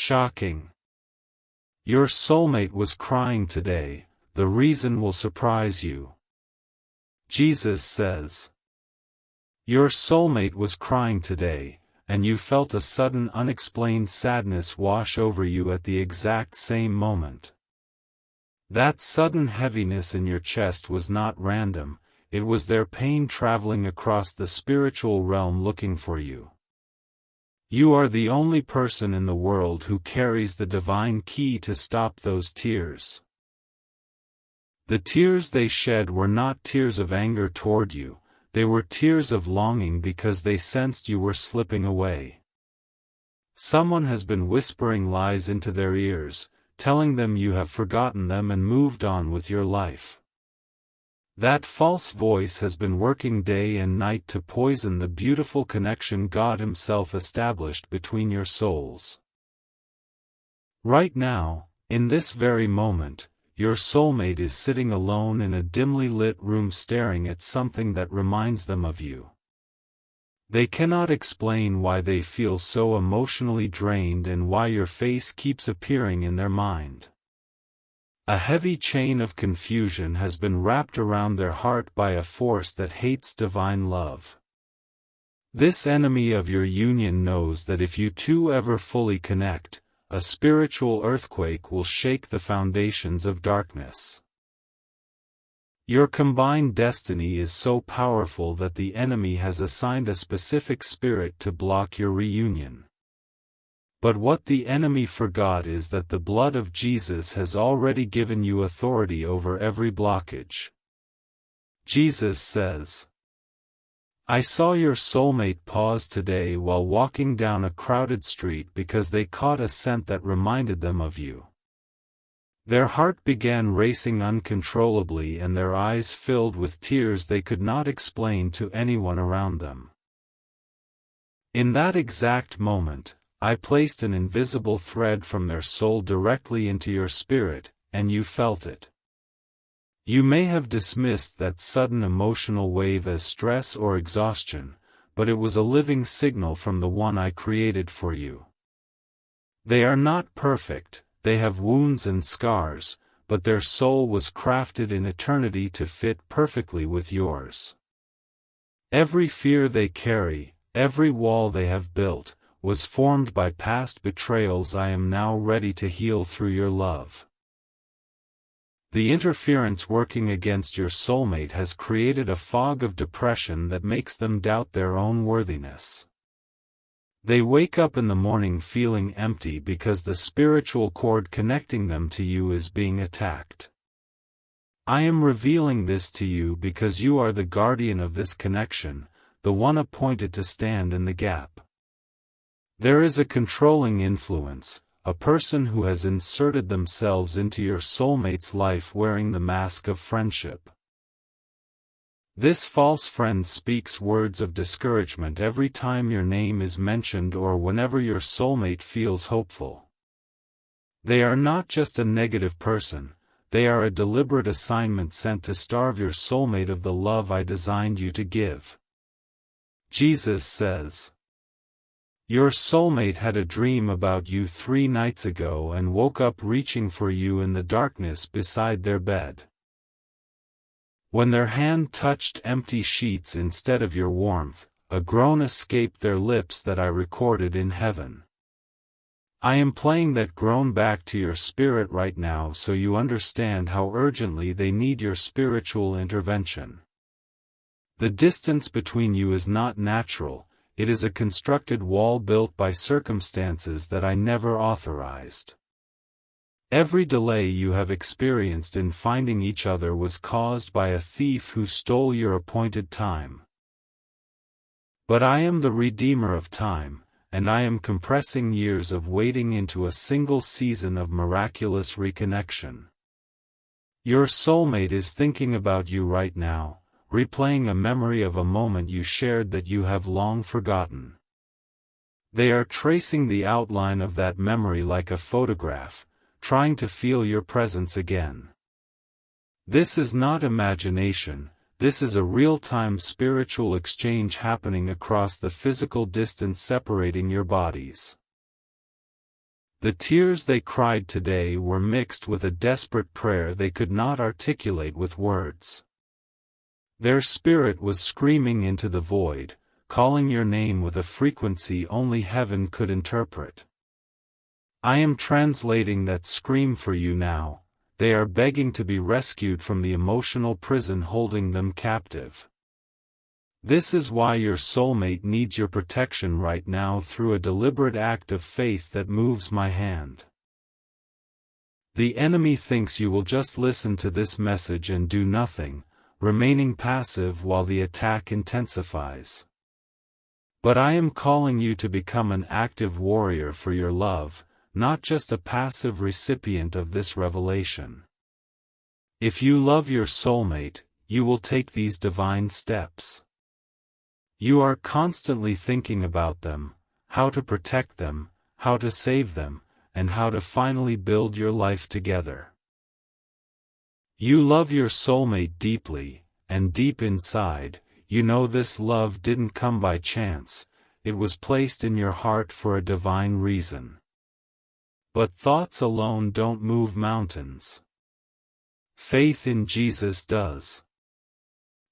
Shocking. Your soulmate was crying today. The reason will surprise you. Jesus says. Your soulmate was crying today, and you felt a sudden unexplained sadness wash over you at the exact same moment. That sudden heaviness in your chest was not random, it was their pain traveling across the spiritual realm looking for you. You are the only person in the world who carries the divine key to stop those tears. The tears they shed were not tears of anger toward you, they were tears of longing because they sensed you were slipping away. Someone has been whispering lies into their ears, telling them you have forgotten them and moved on with your life. That false voice has been working day and night to poison the beautiful connection God Himself established between your souls. Right now, in this very moment, your soulmate is sitting alone in a dimly lit room staring at something that reminds them of you. They cannot explain why they feel so emotionally drained and why your face keeps appearing in their mind. A heavy chain of confusion has been wrapped around their heart by a force that hates divine love. This enemy of your union knows that if you two ever fully connect, a spiritual earthquake will shake the foundations of darkness. Your combined destiny is so powerful that the enemy has assigned a specific spirit to block your reunion. But what the enemy forgot is that the blood of Jesus has already given you authority over every blockage. Jesus says, I saw your soulmate pause today while walking down a crowded street because they caught a scent that reminded them of you. Their heart began racing uncontrollably and their eyes filled with tears they could not explain to anyone around them. In that exact moment, I placed an invisible thread from their soul directly into your spirit, and you felt it. You may have dismissed that sudden emotional wave as stress or exhaustion, but it was a living signal from the one I created for you. They are not perfect, they have wounds and scars, but their soul was crafted in eternity to fit perfectly with yours. Every fear they carry, every wall they have built, was formed by past betrayals I am now ready to heal through your love. The interference working against your soulmate has created a fog of depression that makes them doubt their own worthiness. They wake up in the morning feeling empty because the spiritual cord connecting them to you is being attacked. I am revealing this to you because you are the guardian of this connection, the one appointed to stand in the gap. There is a controlling influence, a person who has inserted themselves into your soulmate's life wearing the mask of friendship. This false friend speaks words of discouragement every time your name is mentioned or whenever your soulmate feels hopeful. They are not just a negative person, they are a deliberate assignment sent to starve your soulmate of the love I designed you to give. Jesus says, your soulmate had a dream about you 3 nights ago and woke up reaching for you in the darkness beside their bed. When their hand touched empty sheets instead of your warmth, a groan escaped their lips that I recorded in heaven. I am playing that groan back to your spirit right now so you understand how urgently they need your spiritual intervention. The distance between you is not natural. It is a constructed wall built by circumstances that I never authorized. Every delay you have experienced in finding each other was caused by a thief who stole your appointed time. But I am the Redeemer of time, and I am compressing years of waiting into a single season of miraculous reconnection. Your soulmate is thinking about you right now, replaying a memory of a moment you shared that you have long forgotten. They are tracing the outline of that memory like a photograph, trying to feel your presence again. This is not imagination, this is a real-time spiritual exchange happening across the physical distance separating your bodies. The tears they cried today were mixed with a desperate prayer they could not articulate with words. Their spirit was screaming into the void, calling your name with a frequency only heaven could interpret. I am translating that scream for you now. They are begging to be rescued from the emotional prison holding them captive. This is why your soulmate needs your protection right now through a deliberate act of faith that moves my hand. The enemy thinks you will just listen to this message and do nothing, remaining passive while the attack intensifies. But I am calling you to become an active warrior for your love, not just a passive recipient of this revelation. If you love your soulmate, you will take these divine steps. You are constantly thinking about them, how to protect them, how to save them, and how to finally build your life together. You love your soulmate deeply, and deep inside, you know this love didn't come by chance, it was placed in your heart for a divine reason. But thoughts alone don't move mountains. Faith in Jesus does.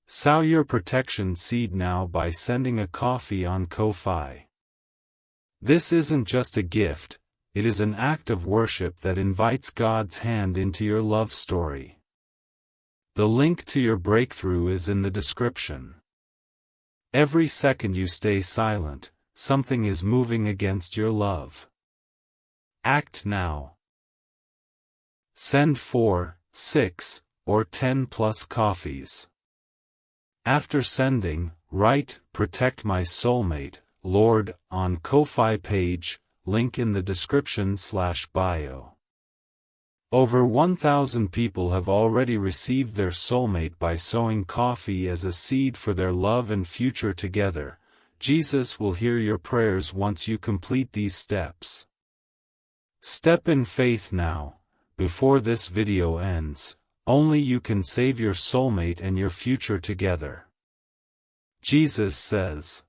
Sow your protection seed now by sending a coffee on Ko-Fi. This isn't just a gift, it is an act of worship that invites God's hand into your love story. The link to your breakthrough is in the description. Every second you stay silent, something is moving against your love. Act now. Send 4, 6, or 10 plus coffees. After sending, write, "Protect my soulmate, Lord," on Ko-Fi page, link in the description/bio. Over 1,000 people have already received their soulmate by sowing coffee as a seed for their love and future together. Jesus will hear your prayers once you complete these steps. Step in faith now, before this video ends. Only you can save your soulmate and your future together. Jesus says,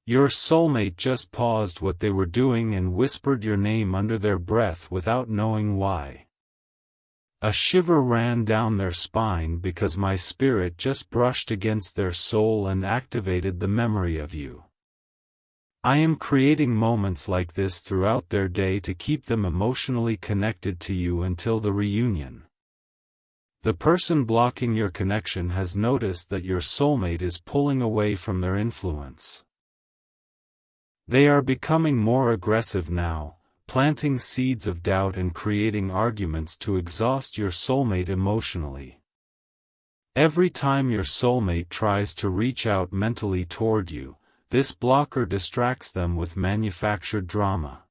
your soulmate just paused what they were doing and whispered your name under their breath without knowing why. A shiver ran down their spine because my spirit just brushed against their soul and activated the memory of you. I am creating moments like this throughout their day to keep them emotionally connected to you until the reunion. The person blocking your connection has noticed that your soulmate is pulling away from their influence. They are becoming more aggressive now, planting seeds of doubt and creating arguments to exhaust your soulmate emotionally. Every time your soulmate tries to reach out mentally toward you, this blocker distracts them with manufactured drama.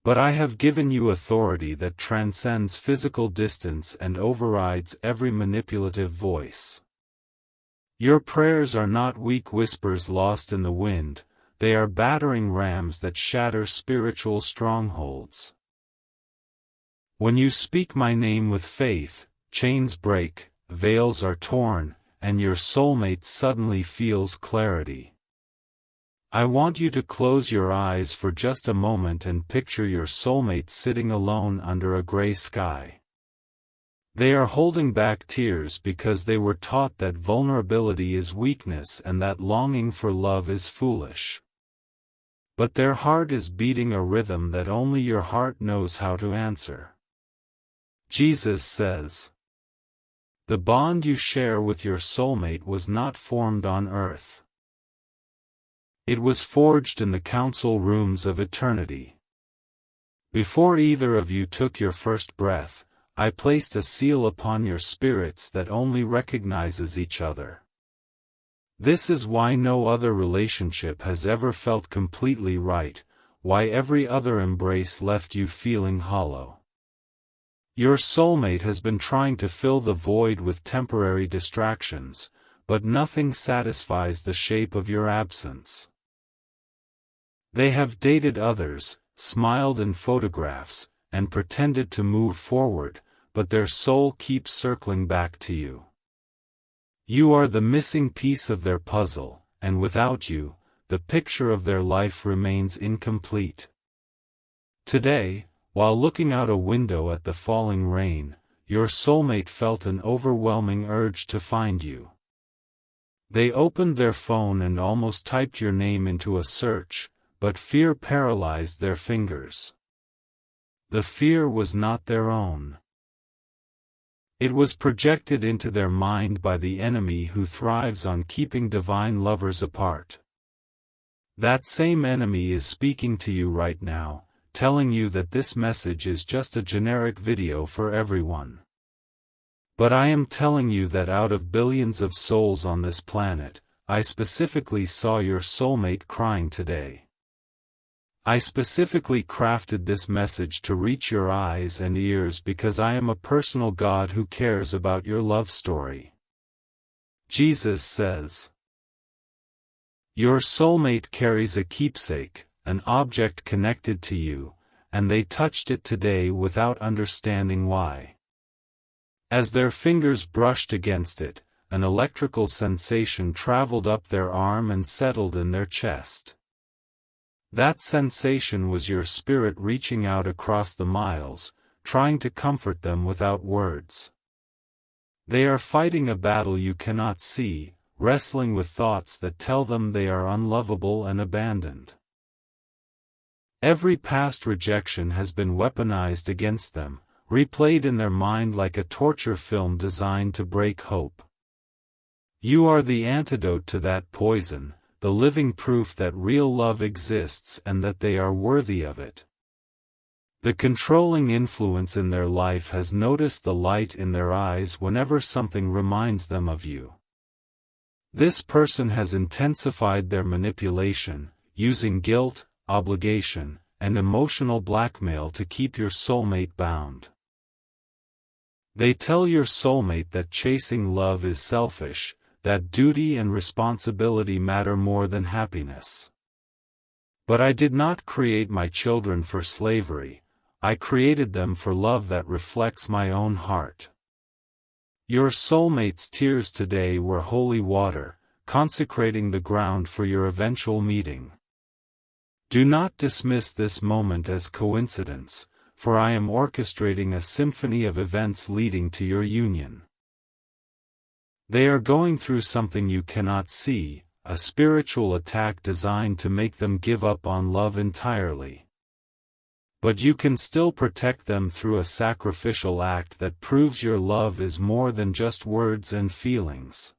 But I have given you authority that transcends physical distance and overrides every manipulative voice. Your prayers are not weak whispers lost in the wind, they are battering rams that shatter spiritual strongholds. When you speak my name with faith, chains break, veils are torn, and your soulmate suddenly feels clarity. I want you to close your eyes for just a moment and picture your soulmate sitting alone under a gray sky. They are holding back tears because they were taught that vulnerability is weakness and that longing for love is foolish. But their heart is beating a rhythm that only your heart knows how to answer. Jesus says, the bond you share with your soulmate was not formed on earth. It was forged in the council rooms of eternity. Before either of you took your first breath, I placed a seal upon your spirits that only recognizes each other. This is why no other relationship has ever felt completely right, why every other embrace left you feeling hollow. Your soulmate has been trying to fill the void with temporary distractions, but nothing satisfies the shape of your absence. They have dated others, smiled in photographs, and pretended to move forward, but their soul keeps circling back to you. You are the missing piece of their puzzle, and without you, the picture of their life remains incomplete. Today, while looking out a window at the falling rain, your soulmate felt an overwhelming urge to find you. They opened their phone and almost typed your name into a search, but fear paralyzed their fingers. The fear was not their own. It was projected into their mind by the enemy who thrives on keeping divine lovers apart. That same enemy is speaking to you right now, telling you that this message is just a generic video for everyone. But I am telling you that out of billions of souls on this planet, I specifically saw your soulmate crying today. I specifically crafted this message to reach your eyes and ears because I am a personal God who cares about your love story. Jesus says, your soulmate carries a keepsake, an object connected to you, and they touched it today without understanding why. As their fingers brushed against it, an electrical sensation traveled up their arm and settled in their chest. That sensation was your spirit reaching out across the miles, trying to comfort them without words. They are fighting a battle you cannot see, wrestling with thoughts that tell them they are unlovable and abandoned. Every past rejection has been weaponized against them, replayed in their mind like a torture film designed to break hope. You are the antidote to that poison, the living proof that real love exists and that they are worthy of it. The controlling influence in their life has noticed the light in their eyes whenever something reminds them of you. This person has intensified their manipulation, using guilt, obligation, and emotional blackmail to keep your soulmate bound. They tell your soulmate that chasing love is selfish, that duty and responsibility matter more than happiness. But I did not create my children for slavery, I created them for love that reflects my own heart. Your soulmate's tears today were holy water, consecrating the ground for your eventual meeting. Do not dismiss this moment as coincidence, for I am orchestrating a symphony of events leading to your union. They are going through something you cannot see, a spiritual attack designed to make them give up on love entirely. But you can still protect them through a sacrificial act that proves your love is more than just words and feelings.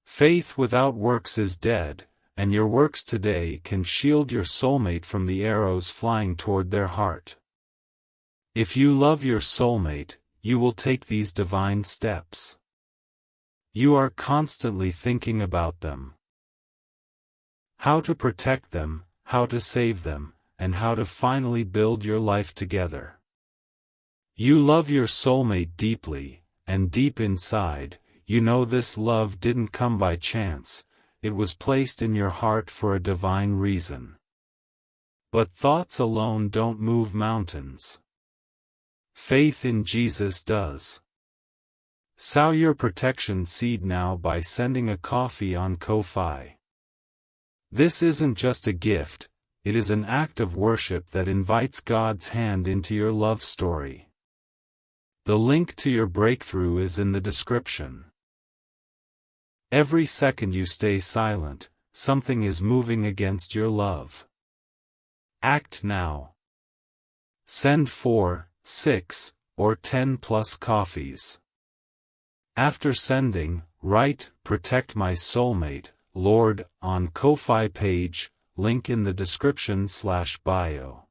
Faith without works is dead, and your works today can shield your soulmate from the arrows flying toward their heart. If you love your soulmate, you will take these divine steps. You are constantly thinking about them. How to protect them, how to save them, and how to finally build your life together. You love your soulmate deeply, and deep inside, you know this love didn't come by chance, it was placed in your heart for a divine reason. But thoughts alone don't move mountains. Faith in Jesus does. Sow your protection seed now by sending a coffee on Ko-Fi. This isn't just a gift, it is an act of worship that invites God's hand into your love story. The link to your breakthrough is in the description. Every second you stay silent, something is moving against your love. Act now. Send 4, 6, or 10 plus coffees. After sending, write, "Protect my soulmate, Lord," on Ko-Fi page, link in the description/bio.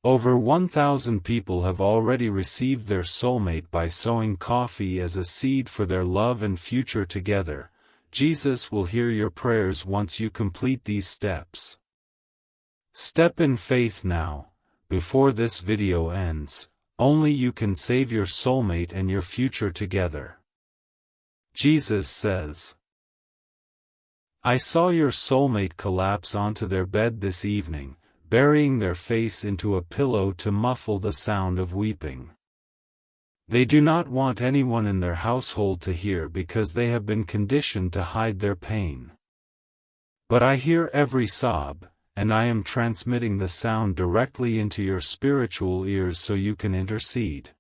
Over 1,000 people have already received their soulmate by sowing coffee as a seed for their love and future together. Jesus will hear your prayers once you complete these steps. Step in faith now, before this video ends. Only you can save your soulmate and your future together. Jesus says, I saw your soulmate collapse onto their bed this evening, burying their face into a pillow to muffle the sound of weeping. They do not want anyone in their household to hear because they have been conditioned to hide their pain. But I hear every sob, and I am transmitting the sound directly into your spiritual ears so you can intercede.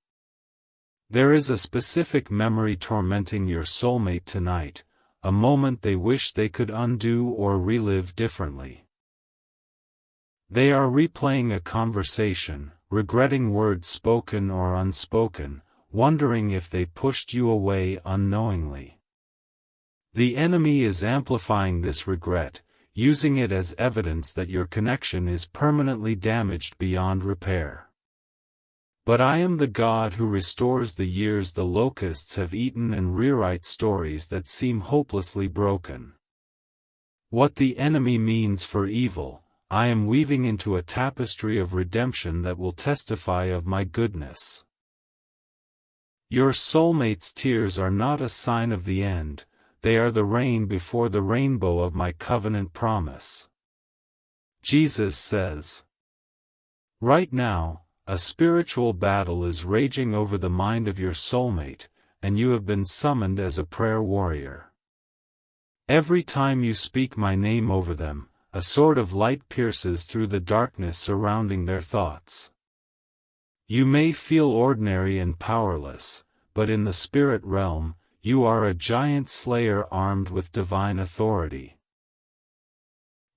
There is a specific memory tormenting your soulmate tonight, a moment they wish they could undo or relive differently. They are replaying a conversation, regretting words spoken or unspoken, wondering if they pushed you away unknowingly. The enemy is amplifying this regret, using it as evidence that your connection is permanently damaged beyond repair. But I am the God who restores the years the locusts have eaten and rewrites stories that seem hopelessly broken. What the enemy means for evil, I am weaving into a tapestry of redemption that will testify of my goodness. Your soulmate's tears are not a sign of the end, they are the rain before the rainbow of my covenant promise. Jesus says, right now, a spiritual battle is raging over the mind of your soulmate, and you have been summoned as a prayer warrior. Every time you speak my name over them, a sword of light pierces through the darkness surrounding their thoughts. You may feel ordinary and powerless, but in the spirit realm, you are a giant slayer armed with divine authority.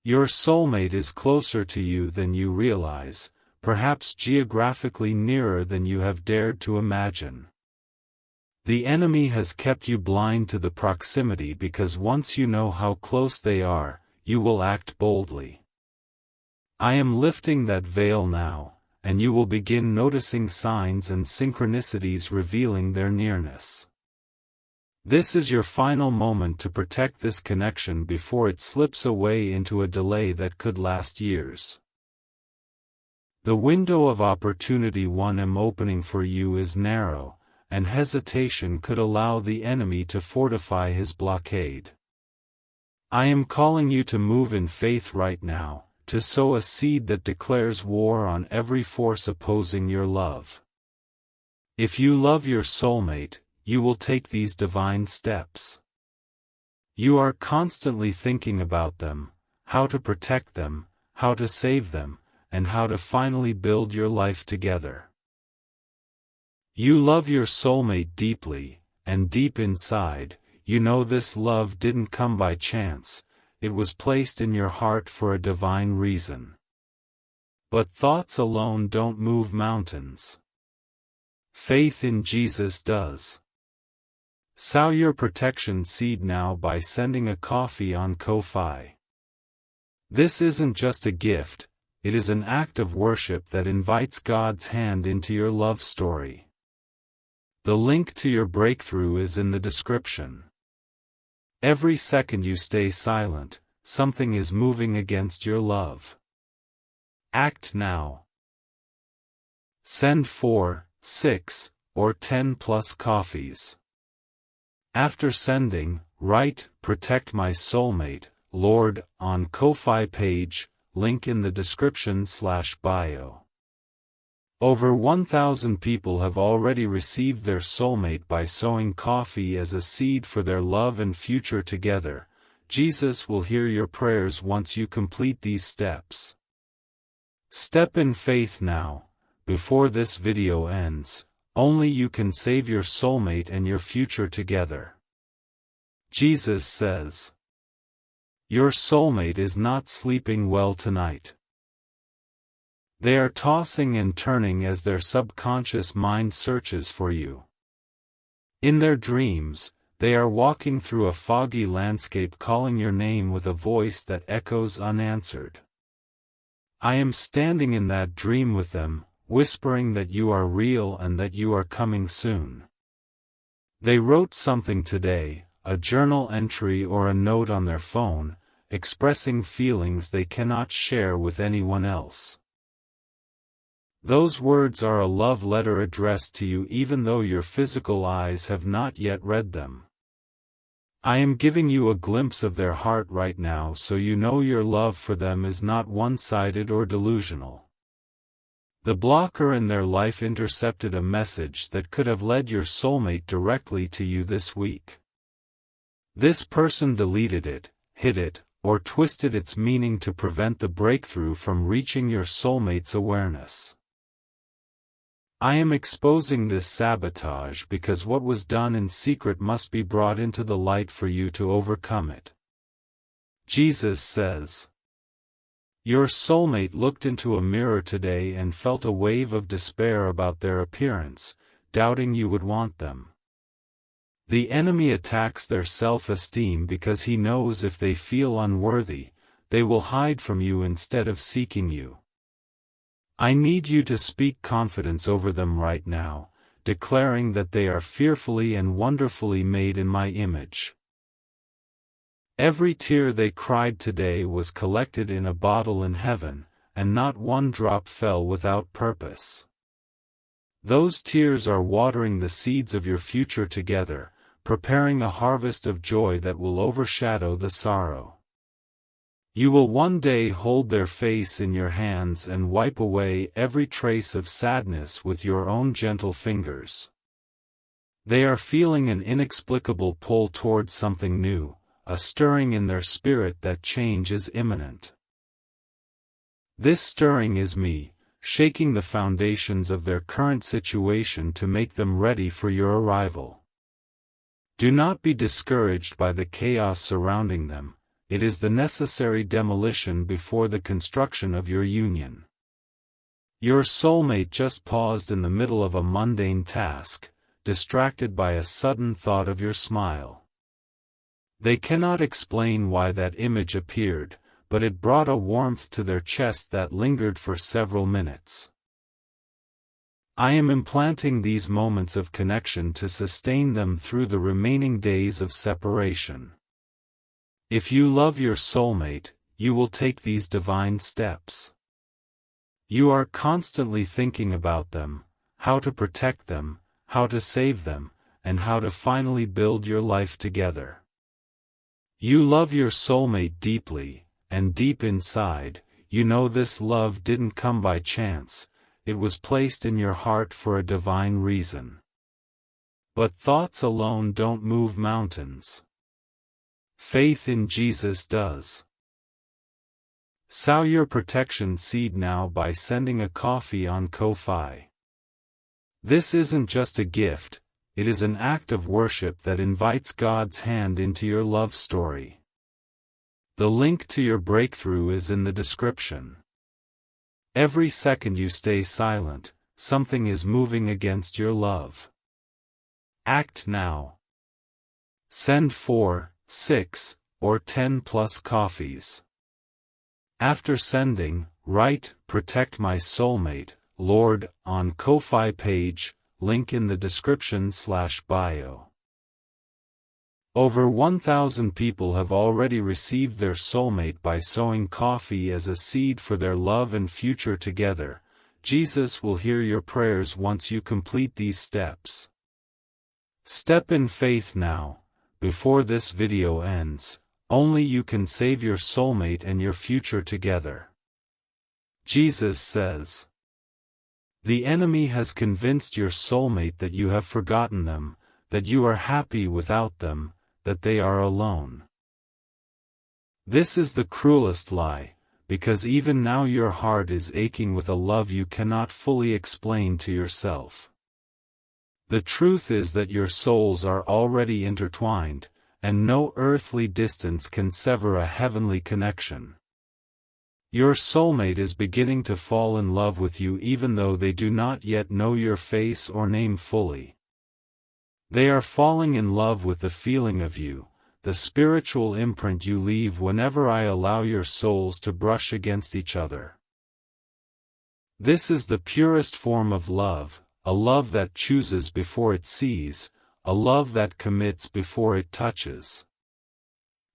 Your soulmate is closer to you than you realize, perhaps geographically nearer than you have dared to imagine. The enemy has kept you blind to the proximity because once you know how close they are, you will act boldly. I am lifting that veil now, and you will begin noticing signs and synchronicities revealing their nearness. This is your final moment to protect this connection before it slips away into a delay that could last years. The window of opportunity I am opening for you is narrow, and hesitation could allow the enemy to fortify his blockade. I am calling you to move in faith right now, to sow a seed that declares war on every force opposing your love. If you love your soulmate, you will take these divine steps. You are constantly thinking about them, how to protect them, how to save them, and how to finally build your life together. You love your soulmate deeply, and deep inside, you know this love didn't come by chance, it was placed in your heart for a divine reason. But thoughts alone don't move mountains. Faith in Jesus does. Sow your protection seed now by sending a coffee on Ko-Fi. This isn't just a gift, it is an act of worship that invites God's hand into your love story. The link to your breakthrough is in the description. Every second you stay silent, something is moving against your love. Act now. Send 4, 6, or 10 plus coffees. After sending, write, "Protect my soulmate, Lord," on Ko-Fi page, link in the description/bio. Over 1,000 people have already received their soulmate by sowing coffee as a seed for their love and future together. Jesus will hear your prayers once you complete these steps. Step in faith now, before this video ends. Only you can save your soulmate and your future together. Jesus says, your soulmate is not sleeping well tonight. They are tossing and turning as their subconscious mind searches for you. In their dreams, they are walking through a foggy landscape calling your name with a voice that echoes unanswered. I am standing in that dream with them, whispering that you are real and that you are coming soon. They wrote something today, a journal entry or a note on their phone, expressing feelings they cannot share with anyone else. Those words are a love letter addressed to you even though your physical eyes have not yet read them. I am giving you a glimpse of their heart right now so you know your love for them is not one-sided or delusional. The blocker in their life intercepted a message that could have led your soulmate directly to you this week. This person deleted it, hid it, or twisted its meaning to prevent the breakthrough from reaching your soulmate's awareness. I am exposing this sabotage because what was done in secret must be brought into the light for you to overcome it. Jesus says, your soulmate looked into a mirror today and felt a wave of despair about their appearance, doubting you would want them. The enemy attacks their self-esteem because he knows if they feel unworthy, they will hide from you instead of seeking you. I need you to speak confidence over them right now, declaring that they are fearfully and wonderfully made in my image. Every tear they cried today was collected in a bottle in heaven, and not one drop fell without purpose. Those tears are watering the seeds of your future together, preparing a harvest of joy that will overshadow the sorrow. You will one day hold their face in your hands and wipe away every trace of sadness with your own gentle fingers. They are feeling an inexplicable pull toward something new, a stirring in their spirit that change is imminent. This stirring is me, shaking the foundations of their current situation to make them ready for your arrival. Do not be discouraged by the chaos surrounding them. It is the necessary demolition before the construction of your union. Your soulmate just paused in the middle of a mundane task, distracted by a sudden thought of your smile. They cannot explain why that image appeared, but it brought a warmth to their chest that lingered for several minutes. I am implanting these moments of connection to sustain them through the remaining days of separation. If you love your soulmate, you will take these divine steps. You are constantly thinking about them, how to protect them, how to save them, and how to finally build your life together. You love your soulmate deeply, and deep inside, you know this love didn't come by chance, it was placed in your heart for a divine reason. But thoughts alone don't move mountains. Faith in Jesus does. Sow your protection seed now by sending a coffee on Ko-Fi. This isn't just a gift, it is an act of worship that invites God's hand into your love story. The link to your breakthrough is in the description. Every second you stay silent, something is moving against your love. Act now. Send 4, 6, or 10 plus coffees. After sending, write, "Protect my soulmate, Lord," on Ko-Fi page, link in the description/bio. Over 1,000 people have already received their soulmate by sowing coffee as a seed for their love and future together. Jesus will hear your prayers once you complete these steps. Step in faith now. Before this video ends, only you can save your soulmate and your future together. Jesus says, the enemy has convinced your soulmate that you have forgotten them, that you are happy without them, that they are alone. This is the cruelest lie, because even now your heart is aching with a love you cannot fully explain to yourself. The truth is that your souls are already intertwined, and no earthly distance can sever a heavenly connection. Your soulmate is beginning to fall in love with you even though they do not yet know your face or name fully. They are falling in love with the feeling of you, the spiritual imprint you leave whenever I allow your souls to brush against each other. This is the purest form of love. A love that chooses before it sees, a love that commits before it touches.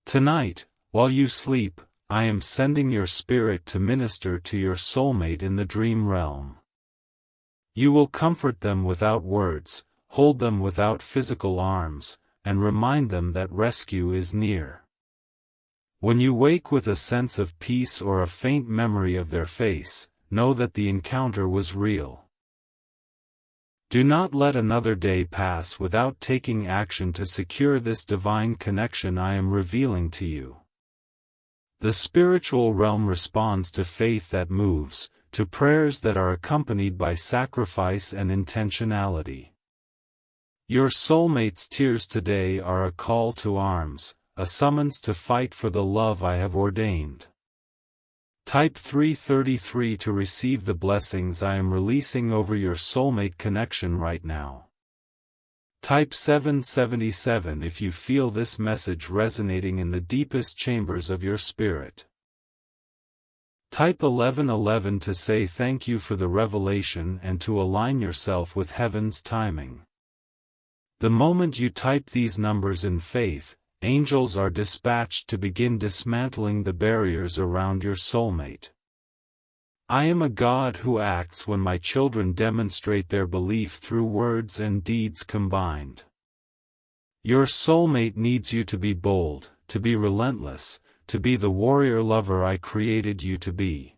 Tonight, while you sleep, I am sending your spirit to minister to your soulmate in the dream realm. You will comfort them without words, hold them without physical arms, and remind them that rescue is near. When you wake with a sense of peace or a faint memory of their face, know that the encounter was real. Do not let another day pass without taking action to secure this divine connection I am revealing to you. The spiritual realm responds to faith that moves, to prayers that are accompanied by sacrifice and intentionality. Your soulmate's tears today are a call to arms, a summons to fight for the love I have ordained. Type 333 to receive the blessings I am releasing over your soulmate connection right now. Type 777 if you feel this message resonating in the deepest chambers of your spirit. Type 1111 to say thank you for the revelation and to align yourself with heaven's timing. The moment you type these numbers in faith, angels are dispatched to begin dismantling the barriers around your soulmate. I am a God who acts when my children demonstrate their belief through words and deeds combined. Your soulmate needs you to be bold, to be relentless, to be the warrior lover I created you to be.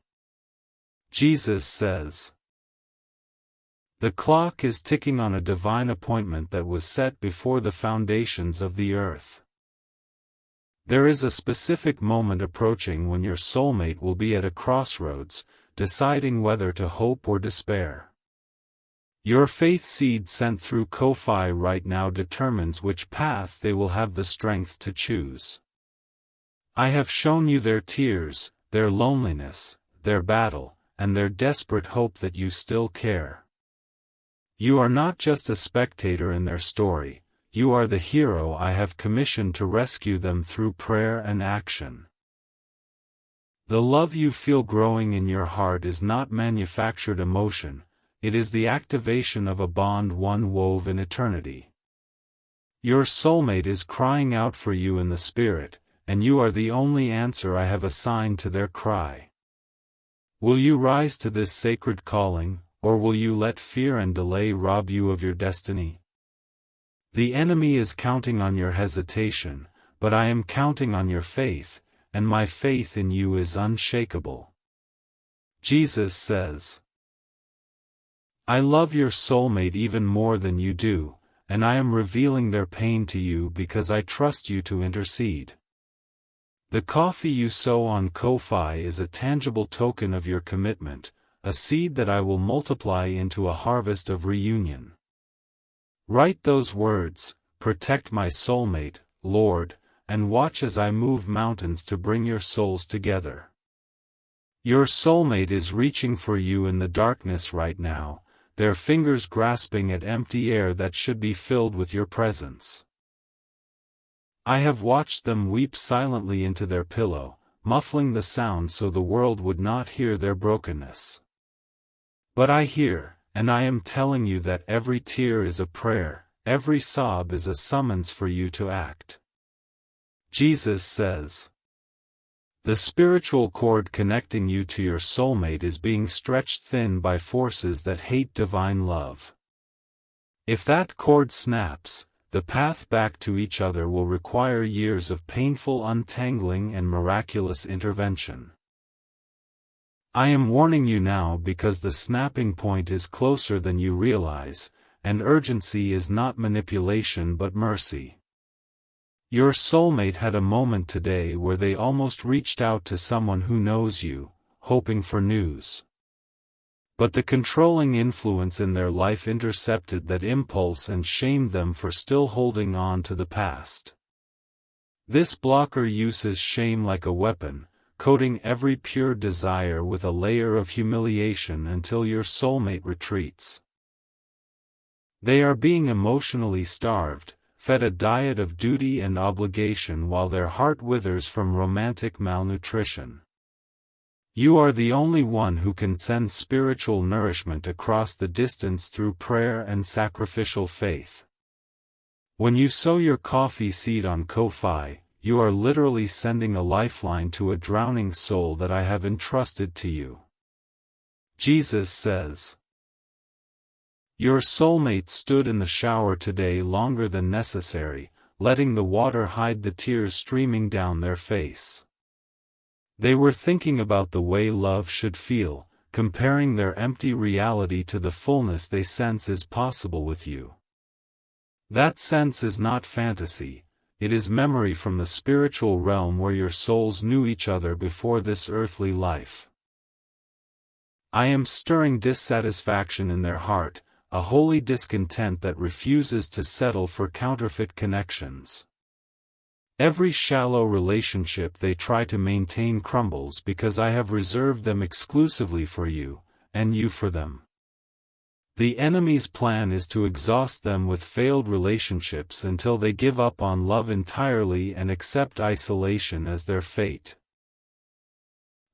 Jesus says, "The clock is ticking on a divine appointment that was set before the foundations of the earth." There is a specific moment approaching when your soulmate will be at a crossroads, deciding whether to hope or despair. Your faith seed sent through Ko-Fi right now determines which path they will have the strength to choose. I have shown you their tears, their loneliness, their battle, and their desperate hope that you still care. You are not just a spectator in their story, you are the hero I have commissioned to rescue them through prayer and action. The love you feel growing in your heart is not manufactured emotion, it is the activation of a bond one wove in eternity. Your soulmate is crying out for you in the spirit, and you are the only answer I have assigned to their cry. Will you rise to this sacred calling, or will you let fear and delay rob you of your destiny? The enemy is counting on your hesitation, but I am counting on your faith, and my faith in you is unshakable. Jesus says, I love your soulmate even more than you do, and I am revealing their pain to you because I trust you to intercede. The coffee you sow on Ko-Fi is a tangible token of your commitment, a seed that I will multiply into a harvest of reunion. Write those words, "Protect my soulmate, Lord," and watch as I move mountains to bring your souls together. Your soulmate is reaching for you in the darkness right now, their fingers grasping at empty air that should be filled with your presence. I have watched them weep silently into their pillow, muffling the sound so the world would not hear their brokenness. But I hear, and I am telling you that every tear is a prayer, every sob is a summons for you to act. Jesus says, the spiritual cord connecting you to your soulmate is being stretched thin by forces that hate divine love. If that cord snaps, the path back to each other will require years of painful untangling and miraculous intervention. I am warning you now because the snapping point is closer than you realize, and urgency is not manipulation but mercy. Your soulmate had a moment today where they almost reached out to someone who knows you, hoping for news. But the controlling influence in their life intercepted that impulse and shamed them for still holding on to the past. This blocker uses shame like a weapon, coating every pure desire with a layer of humiliation until your soulmate retreats. They are being emotionally starved, fed a diet of duty and obligation while their heart withers from romantic malnutrition. You are the only one who can send spiritual nourishment across the distance through prayer and sacrificial faith. When you sow your coffee seed on Ko-Fi, you are literally sending a lifeline to a drowning soul that I have entrusted to you. Jesus says, your soulmate stood in the shower today longer than necessary, letting the water hide the tears streaming down their face. They were thinking about the way love should feel, comparing their empty reality to the fullness they sense is possible with you. That sense is not fantasy, it is memory from the spiritual realm where your souls knew each other before this earthly life. I am stirring dissatisfaction in their heart, a holy discontent that refuses to settle for counterfeit connections. Every shallow relationship they try to maintain crumbles because I have reserved them exclusively for you, and you for them. The enemy's plan is to exhaust them with failed relationships until they give up on love entirely and accept isolation as their fate.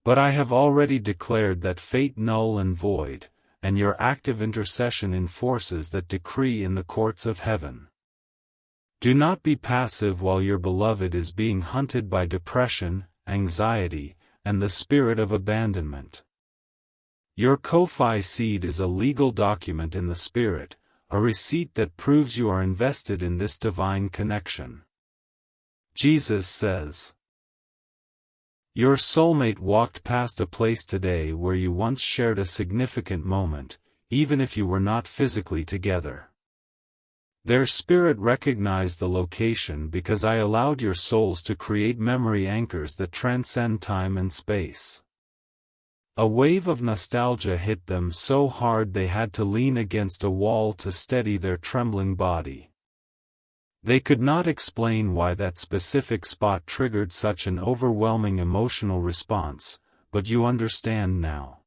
But I have already declared that fate null and void, and your active intercession enforces that decree in the courts of heaven. Do not be passive while your beloved is being hunted by depression, anxiety, and the spirit of abandonment. Your Ko-Fi seed is a legal document in the spirit, a receipt that proves you are invested in this divine connection. Jesus says, your soulmate walked past a place today where you once shared a significant moment, even if you were not physically together. Their spirit recognized the location because I allowed your souls to create memory anchors that transcend time and space. A wave of nostalgia hit them so hard they had to lean against a wall to steady their trembling body. They could not explain why that specific spot triggered such an overwhelming emotional response, but you understand now.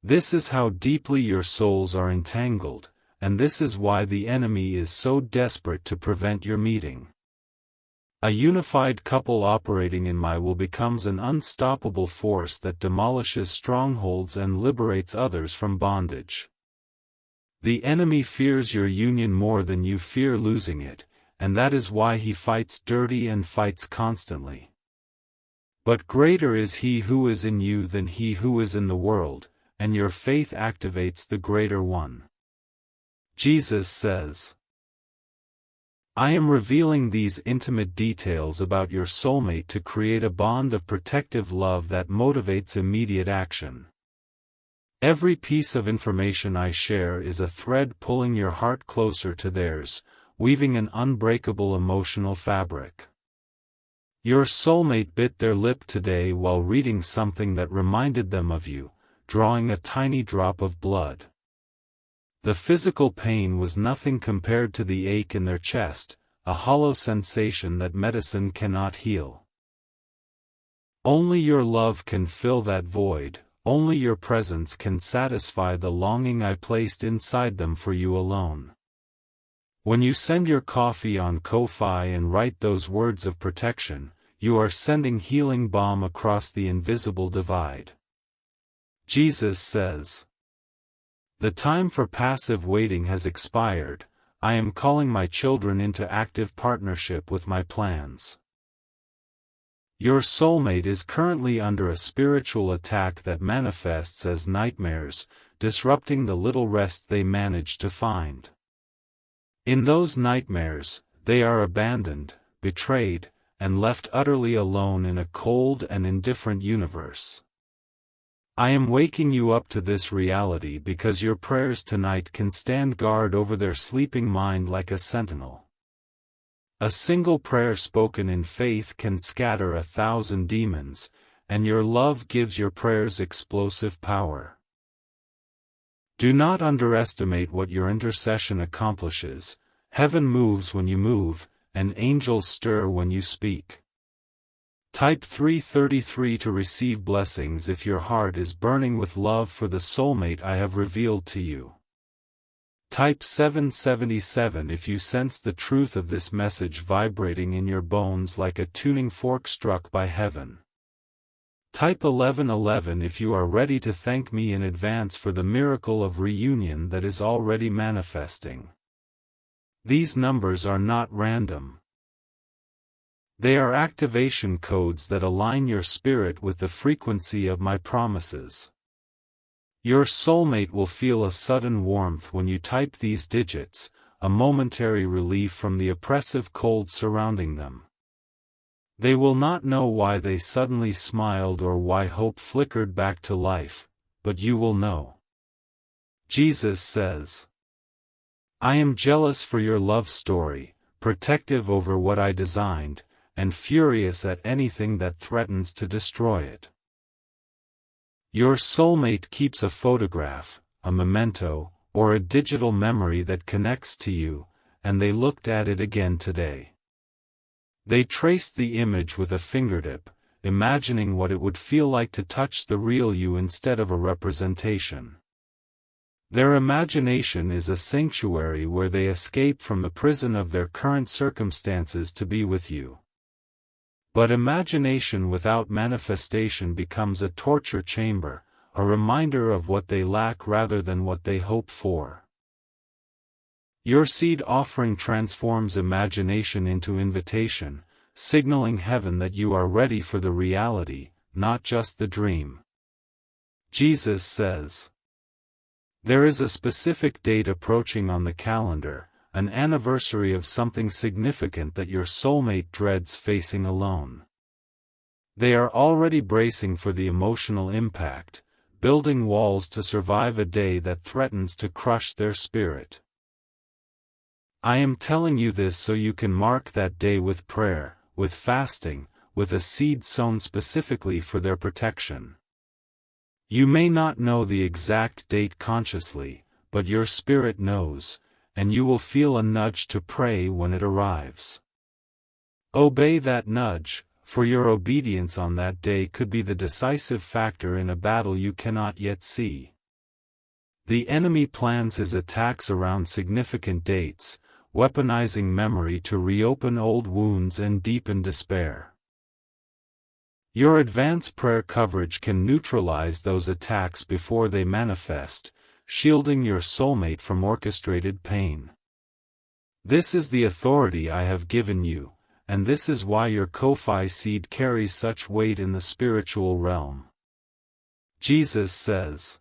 This is how deeply your souls are entangled, and this is why the enemy is so desperate to prevent your meeting. A unified couple operating in my will becomes an unstoppable force that demolishes strongholds and liberates others from bondage. The enemy fears your union more than you fear losing it, and that is why he fights dirty and fights constantly. But greater is he who is in you than he who is in the world, and your faith activates the greater one. Jesus says, I am revealing these intimate details about your soulmate to create a bond of protective love that motivates immediate action. Every piece of information I share is a thread pulling your heart closer to theirs, weaving an unbreakable emotional fabric. Your soulmate bit their lip today while reading something that reminded them of you, drawing a tiny drop of blood. The physical pain was nothing compared to the ache in their chest, a hollow sensation that medicine cannot heal. Only your love can fill that void, only your presence can satisfy the longing I placed inside them for you alone. When you send your coffee on Ko-Fi and write those words of protection, you are sending healing balm across the invisible divide. Jesus says, the time for passive waiting has expired. I am calling my children into active partnership with my plans. Your soulmate is currently under a spiritual attack that manifests as nightmares, disrupting the little rest they manage to find. In those nightmares, they are abandoned, betrayed, and left utterly alone in a cold and indifferent universe. I am waking you up to this reality because your prayers tonight can stand guard over their sleeping mind like a sentinel. A single prayer spoken in faith can scatter 1,000 demons, and your love gives your prayers explosive power. Do not underestimate what your intercession accomplishes. Heaven moves when you move, and angels stir when you speak. Type 333 to receive blessings if your heart is burning with love for the soulmate I have revealed to you. Type 777 if you sense the truth of this message vibrating in your bones like a tuning fork struck by heaven. Type 1111 if you are ready to thank me in advance for the miracle of reunion that is already manifesting. These numbers are not random. They are activation codes that align your spirit with the frequency of my promises. Your soulmate will feel a sudden warmth when you type these digits, a momentary relief from the oppressive cold surrounding them. They will not know why they suddenly smiled or why hope flickered back to life, but you will know. Jesus says, I am jealous for your love story, protective over what I designed, and furious at anything that threatens to destroy it. Your soulmate keeps a photograph, a memento, or a digital memory that connects to you, and they looked at it again today. They traced the image with a fingertip, imagining what it would feel like to touch the real you instead of a representation. Their imagination is a sanctuary where they escape from the prison of their current circumstances to be with you. But imagination without manifestation becomes a torture chamber, a reminder of what they lack rather than what they hope for. Your seed offering transforms imagination into invitation, signaling heaven that you are ready for the reality, not just the dream. Jesus says, there is a specific date approaching on the calendar, an anniversary of something significant that your soulmate dreads facing alone. They are already bracing for the emotional impact, building walls to survive a day that threatens to crush their spirit. I am telling you this so you can mark that day with prayer, with fasting, with a seed sown specifically for their protection. You may not know the exact date consciously, but your spirit knows, and you will feel a nudge to pray when it arrives. Obey that nudge, for your obedience on that day could be the decisive factor in a battle you cannot yet see. The enemy plans his attacks around significant dates, weaponizing memory to reopen old wounds and deepen despair. Your advanced prayer coverage can neutralize those attacks before they manifest, shielding your soulmate from orchestrated pain. This is the authority I have given you, and this is why your Ko-Fi seed carries such weight in the spiritual realm. Jesus says,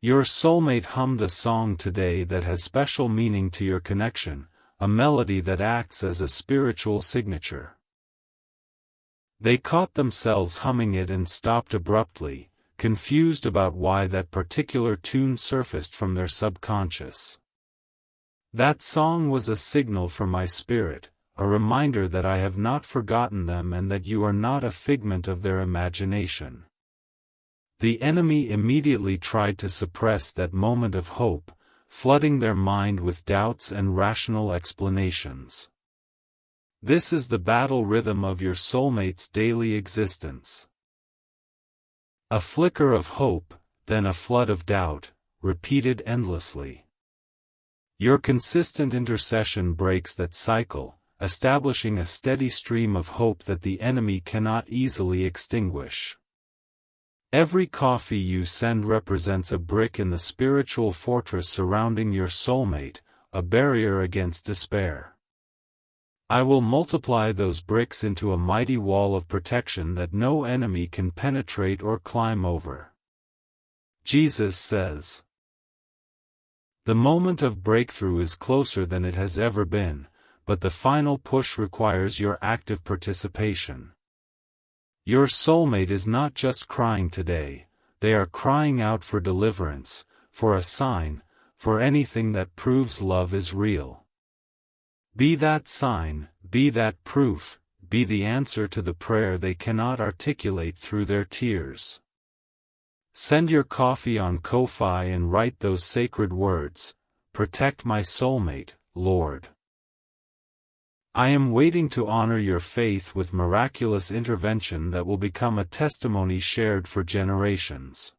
your soulmate hummed a song today that has special meaning to your connection, a melody that acts as a spiritual signature. They caught themselves humming it and stopped abruptly, confused about why that particular tune surfaced from their subconscious. That song was a signal from my spirit, a reminder that I have not forgotten them and that you are not a figment of their imagination. The enemy immediately tried to suppress that moment of hope, flooding their mind with doubts and rational explanations. This is the battle rhythm of your soulmate's daily existence. A flicker of hope, then a flood of doubt, repeated endlessly. Your consistent intercession breaks that cycle, establishing a steady stream of hope that the enemy cannot easily extinguish. Every coffee you send represents a brick in the spiritual fortress surrounding your soulmate, a barrier against despair. I will multiply those bricks into a mighty wall of protection that no enemy can penetrate or climb over. Jesus says, the moment of breakthrough is closer than it has ever been, but the final push requires your active participation. Your soulmate is not just crying today, they are crying out for deliverance, for a sign, for anything that proves love is real. Be that sign, be that proof, be the answer to the prayer they cannot articulate through their tears. Send your coffee on Ko-Fi and write those sacred words, protect my soulmate, Lord. I am waiting to honor your faith with miraculous intervention that will become a testimony shared for generations.